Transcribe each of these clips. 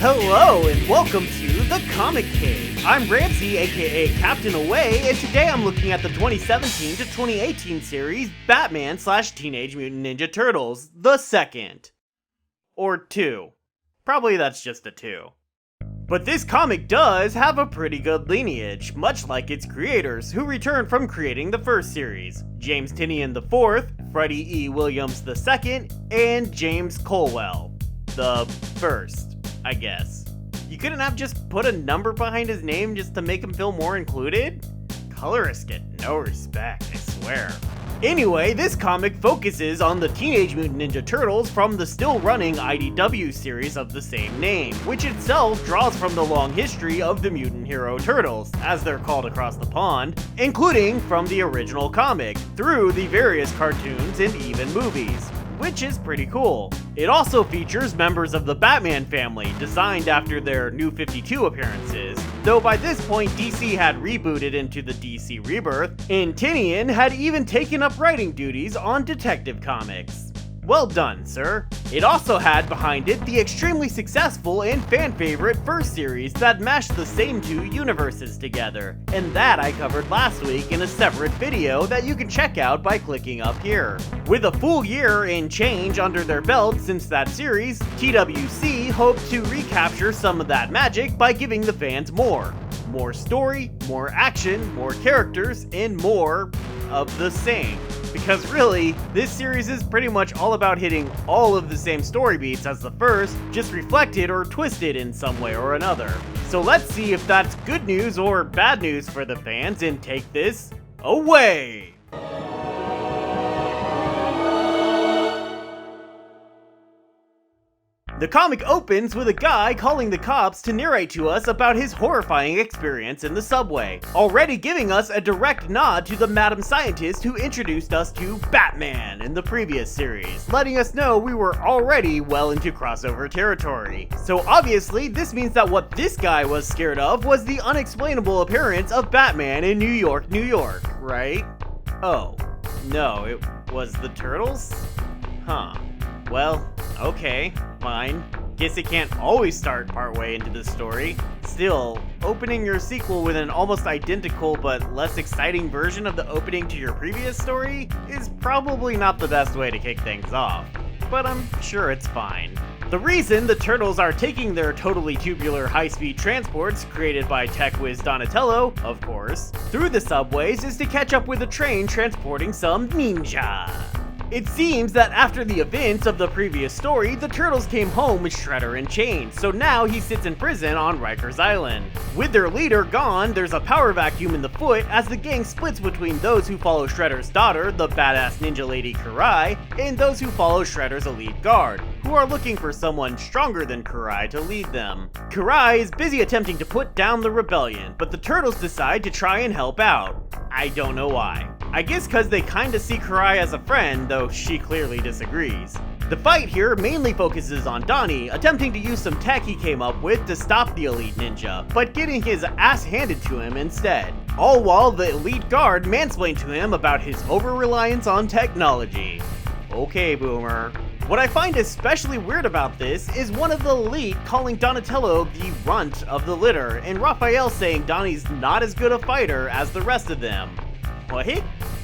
Hello and welcome to The Comic Cave. I'm Ramsey, aka Captain Away, and today I'm looking at the 2017 to 2018 series Batman/Teenage Mutant Ninja Turtles, the second. Or two. Probably that's just a two. But this comic does have a pretty good lineage, much like its creators, who returned from creating the first series. James Tynion IV, Freddie E. Williams II, and James Colwell. The first. I guess. You couldn't have just put a number behind his name just to make him feel more included? Colorists get no respect, I swear. Anyway, this comic focuses on the Teenage Mutant Ninja Turtles from the still-running IDW series of the same name, which itself draws from the long history of the Mutant Hero Turtles, as they're called across the pond, including from the original comic, through the various cartoons and even movies, which is pretty cool. It also features members of the Batman family, designed after their New 52 appearances, though by this point DC had rebooted into the DC Rebirth, and Tynion had even taken up writing duties on Detective Comics. Well done, sir. It also had behind it the extremely successful and fan-favorite first series that mashed the same two universes together, and that I covered last week in a separate video that you can check out by clicking up here. With a full year and change under their belt since that series, TWC hoped to recapture some of that magic by giving the fans more. More story, more action, more characters, and more of the same. Because really, this series is pretty much all about hitting all of the same story beats as the first, just reflected or twisted in some way or another. So let's see if that's good news or bad news for the fans, and take this away! The comic opens with a guy calling the cops to narrate to us about his horrifying experience in the subway, already giving us a direct nod to the Madam Scientist who introduced us to Batman in the previous series, letting us know we were already well into crossover territory. So obviously, this means that what this guy was scared of was the unexplainable appearance of Batman in New York, right? Oh, no, it was the Turtles? Huh. Well, okay, fine. Guess it can't always start partway into the story. Still, opening your sequel with an almost identical but less exciting version of the opening to your previous story is probably not the best way to kick things off. But I'm sure it's fine. The reason the Turtles are taking their totally tubular high-speed transports, created by tech whiz Donatello, of course, through the subways is to catch up with a train transporting some ninja. It seems that after the events of the previous story, the Turtles came home with Shredder in chains, so now he sits in prison on Rikers Island. With their leader gone, there's a power vacuum in the foot as the gang splits between those who follow Shredder's daughter, the badass ninja lady Karai, and those who follow Shredder's elite guard, who are looking for someone stronger than Karai to lead them. Karai is busy attempting to put down the rebellion, but the Turtles decide to try and help out. I don't know why. I guess cause they kinda see Karai as a friend, though she clearly disagrees. The fight here mainly focuses on Donnie attempting to use some tech he came up with to stop the elite ninja, but getting his ass handed to him instead. All while the elite guard mansplained to him about his over-reliance on technology. Okay, boomer. What I find especially weird about this is one of the elite calling Donatello the runt of the litter, and Raphael saying Donnie's not as good a fighter as the rest of them. What?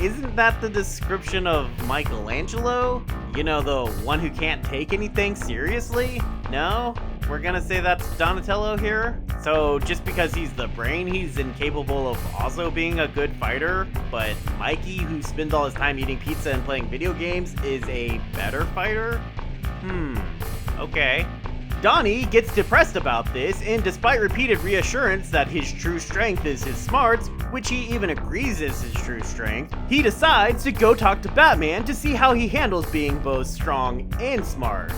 Isn't that the description of Michelangelo? You know, the one who can't take anything seriously? No? We're gonna say that's Donatello here? So just because he's the brain, he's incapable of also being a good fighter, but Mikey, who spends all his time eating pizza and playing video games, is a better fighter? Okay. Donnie gets depressed about this, and despite repeated reassurance that his true strength is his smarts, which he even agrees is his true strength, he decides to go talk to Batman to see how he handles being both strong and smart.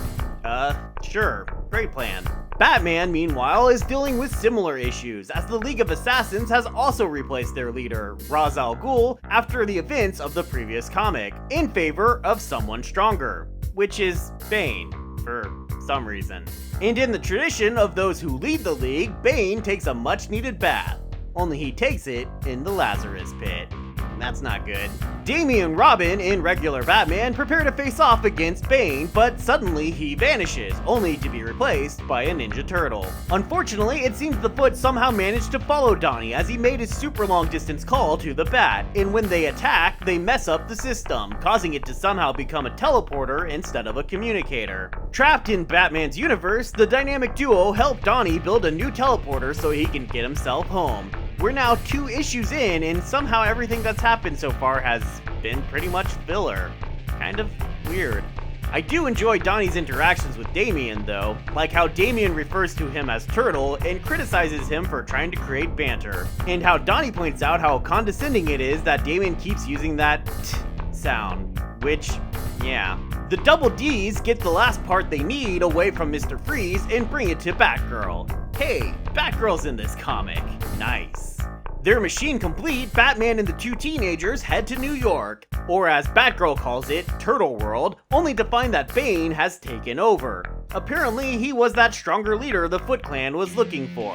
Sure, great plan. Batman, meanwhile, is dealing with similar issues, as the League of Assassins has also replaced their leader, Ra's al Ghul, after the events of the previous comic, in favor of someone stronger, which is Bane, for some reason. And in the tradition of those who lead the League, Bane takes a much-needed bath, only he takes it in the Lazarus Pit. that's not good. Damian Robin in regular Batman prepare to face off against Bane, but suddenly he vanishes, only to be replaced by a Ninja Turtle. Unfortunately, it seems the Foot somehow managed to follow Donnie as he made his super long distance call to the Bat, and when they attack, they mess up the system, causing it to somehow become a teleporter instead of a communicator. Trapped in Batman's universe, the dynamic duo help Donnie build a new teleporter so he can get himself home. We're now 2 issues in, and somehow everything that's happened so far has been pretty much filler. Kind of weird. I do enjoy Donnie's interactions with Damian though, like how Damian refers to him as Turtle and criticizes him for trying to create banter, and how Donnie points out how condescending it is that Damian keeps using that t sound, which, yeah. The Double Ds get the last part they need away from Mr. Freeze and bring it to Batgirl. Hey, Batgirl's in this comic. Nice. Their machine complete, Batman and the 2 teenagers head to New York, or as Batgirl calls it, Turtle World, only to find that Bane has taken over. Apparently, he was that stronger leader the Foot Clan was looking for.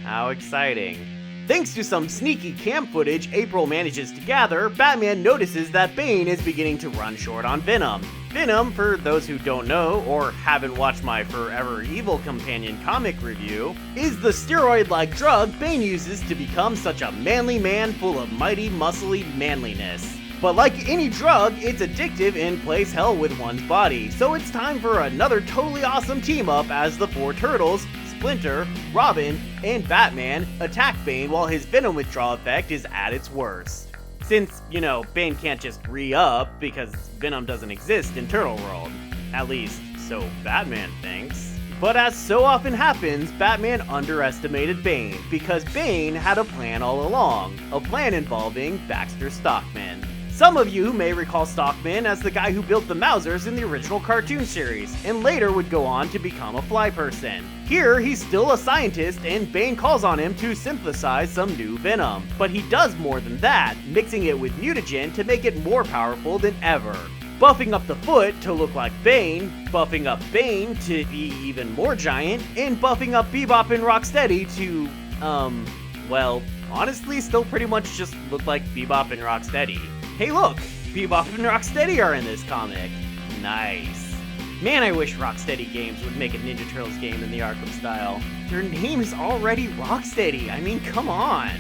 How exciting. Thanks to some sneaky cam footage April manages to gather, Batman notices that Bane is beginning to run short on Venom. Venom, for those who don't know or haven't watched my Forever Evil Companion comic review, is the steroid-like drug Bane uses to become such a manly man full of mighty, muscly manliness. But like any drug, it's addictive and plays hell with one's body, so it's time for another totally awesome team-up as the 4 Turtles, Splinter, Robin, and Batman attack Bane while his Venom withdrawal effect is at its worst. Since, you know, Bane can't just re-up because Venom doesn't exist in Turtle World. At least, so Batman thinks. But as so often happens, Batman underestimated Bane because Bane had a plan all along, a plan involving Baxter Stockman. Some of you may recall Stockman as the guy who built the Mousers in the original cartoon series, and later would go on to become a fly person. Here, he's still a scientist, and Bane calls on him to synthesize some new Venom. But he does more than that, mixing it with mutagen to make it more powerful than ever. Buffing up the Foot to look like Bane, buffing up Bane to be even more giant, and buffing up Bebop and Rocksteady to, well, honestly still pretty much just look like Bebop and Rocksteady. Hey look, Bebop and Rocksteady are in this comic. Nice. Man, I wish Rocksteady Games would make a Ninja Turtles game in the Arkham style. Their name is already Rocksteady, I mean, come on.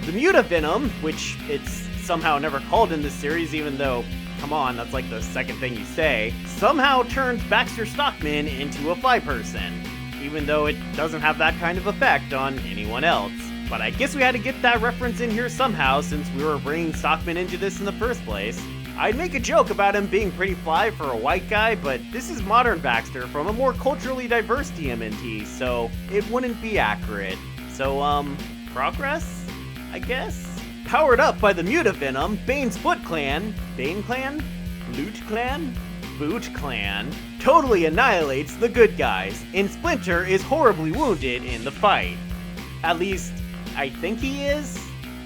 The Mutavenom, which it's somehow never called in this series even though, come on, that's like the second thing you say, somehow turns Baxter Stockman into a fly person, even though it doesn't have that kind of effect on anyone else. But I guess we had to get that reference in here somehow since we were bringing Stockman into this in the first place. I'd make a joke about him being pretty fly for a white guy, but this is modern Baxter from a more culturally diverse TMNT, so it wouldn't be accurate. So, progress? I guess? Powered up by the Mutavenom, Bane's Foot Clan, Bane Clan? Loot Clan? Boot Clan, totally annihilates the good guys, and Splinter is horribly wounded in the fight. At least, I think he is?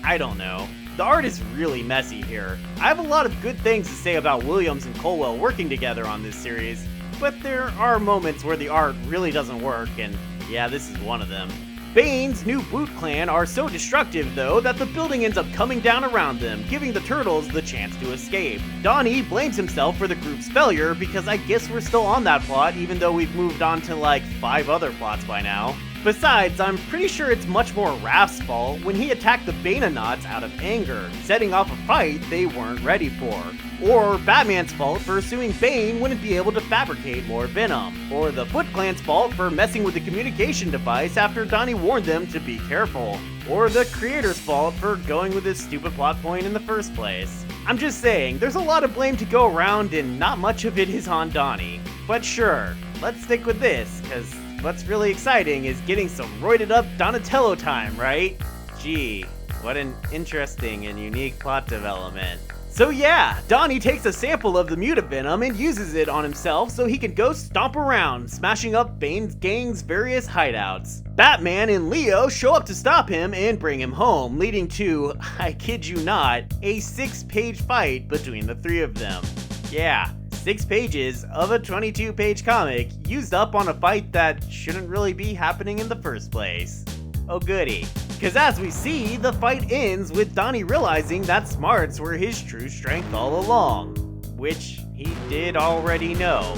I don't know. The art is really messy here. I have a lot of good things to say about Williams and Colwell working together on this series, but there are moments where the art really doesn't work, and yeah, this is one of them. Bane's new Boot Clan are so destructive, though, that the building ends up coming down around them, giving the Turtles the chance to escape. Donnie blames himself for the group's failure, because I guess we're still on that plot, even though we've moved on to like 5 other plots by now. Besides, I'm pretty sure it's much more Raph's fault when he attacked the Bananauts out of anger, setting off a fight they weren't ready for. Or Batman's fault for assuming Bane wouldn't be able to fabricate more Venom. Or the Foot Clan's fault for messing with the communication device after Donnie warned them to be careful. Or the creator's fault for going with this stupid plot point in the first place. I'm just saying, there's a lot of blame to go around and not much of it is on Donnie. But sure, let's stick with this, cause what's really exciting is getting some roided up Donatello time, right? Gee, what an interesting and unique plot development. So yeah, Donnie takes a sample of the Mutavenom and uses it on himself so he can go stomp around, smashing up Bane's gang's various hideouts. Batman and Leo show up to stop him and bring him home, leading to, I kid you not, a 6-page fight between the 3 of them. Yeah, 6 pages of a 22-page comic used up on a fight that shouldn't really be happening in the first place. Oh goody. Cause as we see, the fight ends with Donnie realizing that smarts were his true strength all along. Which he did already know.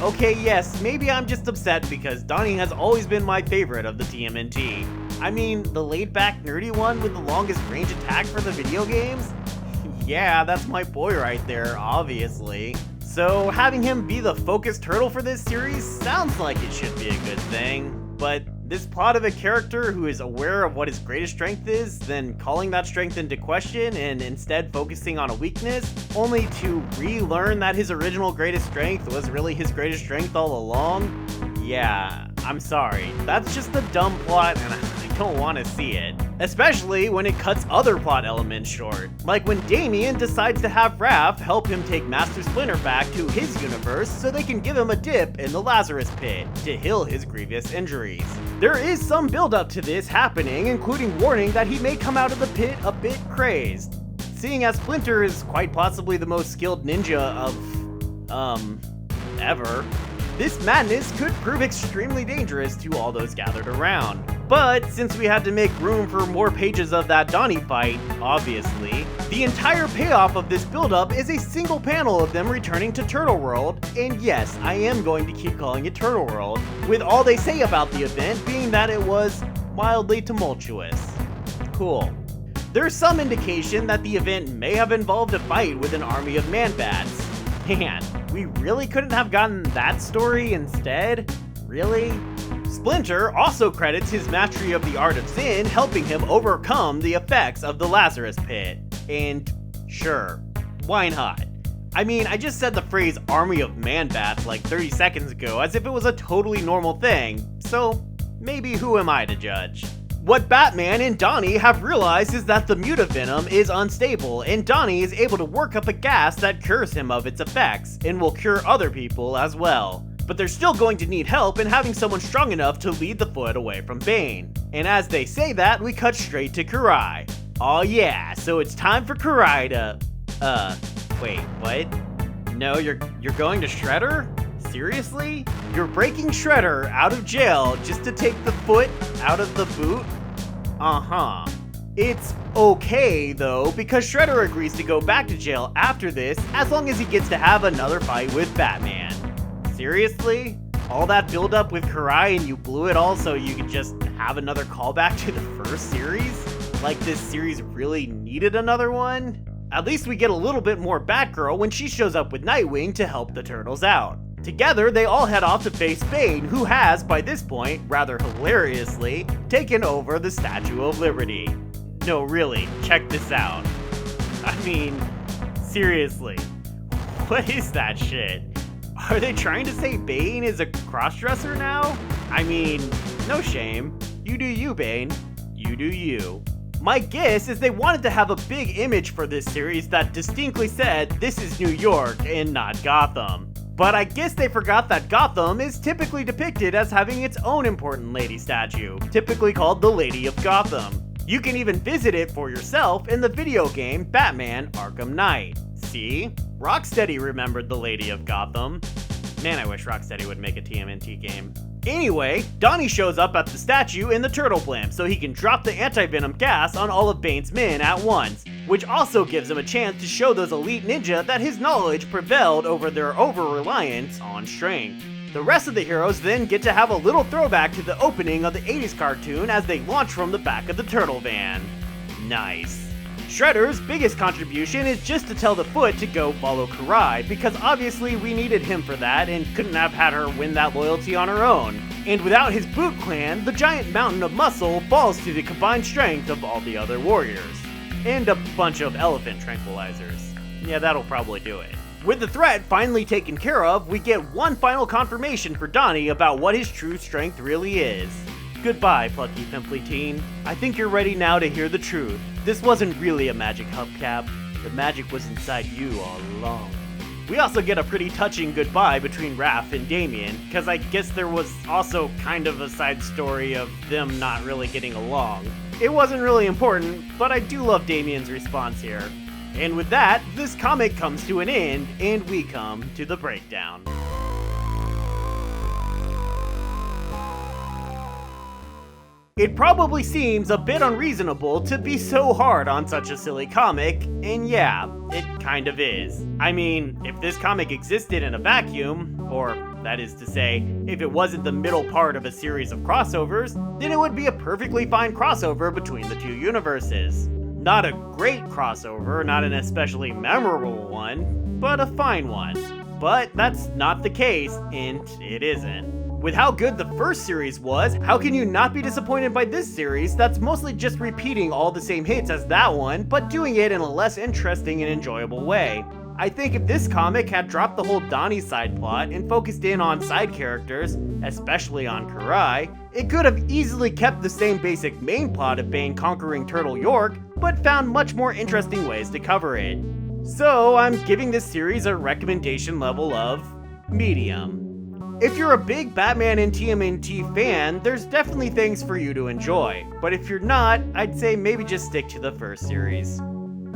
Okay, yes, maybe I'm just upset because Donnie has always been my favorite of the TMNT. I mean, the laid-back nerdy one with the longest range attack for the video games? Yeah, that's my boy right there, obviously. So having him be the focused turtle for this series sounds like it should be a good thing. But this plot of a character who is aware of what his greatest strength is, then calling that strength into question and instead focusing on a weakness, only to relearn that his original greatest strength was really his greatest strength all along? Yeah, I'm sorry. That's just a dumb plot and I don't want to see it. Especially when it cuts other plot elements short. Like when Damien decides to have Raph help him take Master Splinter back to his universe so they can give him a dip in the Lazarus Pit to heal his grievous injuries. There is some build up to this happening, including warning that he may come out of the pit a bit crazed. Seeing as Splinter is quite possibly the most skilled ninja of, ever. This madness could prove extremely dangerous to all those gathered around. But since we had to make room for more pages of that Donnie fight, obviously, the entire payoff of this build-up is a single panel of them returning to Turtle World, and yes, I am going to keep calling it Turtle World, with all they say about the event being that it was mildly tumultuous. Cool. There's some indication that the event may have involved a fight with an army of man-bats. Man, we really couldn't have gotten that story instead? Really? Splinter also credits his mastery of the art of Zen helping him overcome the effects of the Lazarus Pit. And sure, why not? I mean, I just said the phrase army of man-bats like 30 seconds ago as if it was a totally normal thing, so maybe who am I to judge? What Batman and Donnie have realized is that the mutavenom is unstable, and Donnie is able to work up a gas that cures him of its effects, and will cure other people as well. But they're still going to need help in having someone strong enough to lead the foot away from Bane. And as they say that, we cut straight to Karai. Aw yeah, so it's time for Karai to... wait, what? No, you're going to Shredder? Seriously? You're breaking Shredder out of jail just to take the foot out of the boot? Uh-huh. It's okay, though, because Shredder agrees to go back to jail after this as long as he gets to have another fight with Batman. Seriously? All that build-up with Karai and you blew it all so you could just have another callback to the first series? Like this series really needed another one? At least we get a little bit more Batgirl when she shows up with Nightwing to help the Turtles out. Together, they all head off to face Bane, who has, by this point, rather hilariously, taken over the Statue of Liberty. No, really, check this out. I mean, seriously, what is that shit? Are they trying to say Bane is a crossdresser now? I mean, no shame. You do you, Bane. You do you. My guess is they wanted to have a big image for this series that distinctly said this is New York and not Gotham. But I guess they forgot that Gotham is typically depicted as having its own important lady statue, typically called the Lady of Gotham. You can even visit it for yourself in the video game Batman Arkham Knight. See? Rocksteady remembered the Lady of Gotham. Man, I wish Rocksteady would make a TMNT game. Anyway, Donnie shows up at the statue in the Turtle Blimp so he can drop the anti-venom gas on all of Bane's men at once, which also gives him a chance to show those elite ninja that his knowledge prevailed over their over-reliance on strength. The rest of the heroes then get to have a little throwback to the opening of the 80s cartoon as they launch from the back of the turtle van. Nice. Shredder's biggest contribution is just to tell the Foot to go follow Karai, because obviously we needed him for that and couldn't have had her win that loyalty on her own. And without his Boot Clan, the giant mountain of muscle falls to the combined strength of all the other warriors. And a bunch of elephant tranquilizers. Yeah, that'll probably do it. With the threat finally taken care of, we get one final confirmation for Donnie about what his true strength really is. Goodbye, plucky pimply teen. I think you're ready now to hear the truth. This wasn't really a magic hubcap. The magic was inside you all along. We also get a pretty touching goodbye between Raph and Damien, because I guess there was also kind of a side story of them not really getting along. It wasn't really important, but I do love Damien's response here. And with that, this comic comes to an end, and we come to the breakdown. It probably seems a bit unreasonable to be so hard on such a silly comic, and yeah, it kind of is. I mean, if this comic existed in a vacuum, or that is to say, if it wasn't the middle part of a series of crossovers, then it would be a perfectly fine crossover between the two universes. Not a great crossover, not an especially memorable one, but a fine one. But that's not the case, and it isn't. With how good the first series was, how can you not be disappointed by this series that's mostly just repeating all the same hits as that one, but doing it in a less interesting and enjoyable way? I think if this comic had dropped the whole Donnie side plot and focused in on side characters, especially on Karai, it could have easily kept the same basic main plot of Bane conquering Turtle York, but found much more interesting ways to cover it. So I'm giving this series a recommendation level of medium. If you're a big Batman and TMNT fan, there's definitely things for you to enjoy, but if you're not, I'd say maybe just stick to the first series.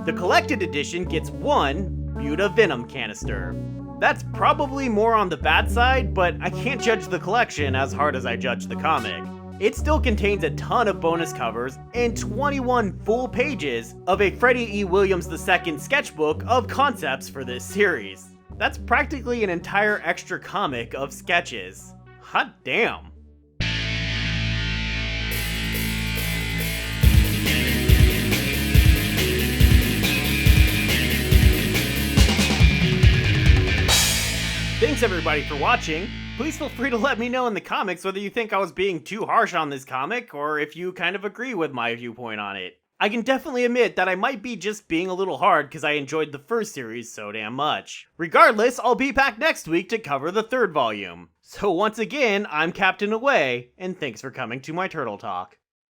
The collected edition gets one Muta Venom canister. That's probably more on the bad side, but I can't judge the collection as hard as I judge the comic. It still contains a ton of bonus covers and 21 full pages of a Freddie E. Williams II sketchbook of concepts for this series. That's practically an entire extra comic of sketches. Hot damn. Thanks everybody for watching. Please feel free to let me know in the comments whether you think I was being too harsh on this comic, or if you kind of agree with my viewpoint on it. I can definitely admit that I might be just being a little hard because I enjoyed the first series so damn much. Regardless, I'll be back next week to cover the third volume. So once again, I'm Captain Away, and thanks for coming to my Turtle Talk.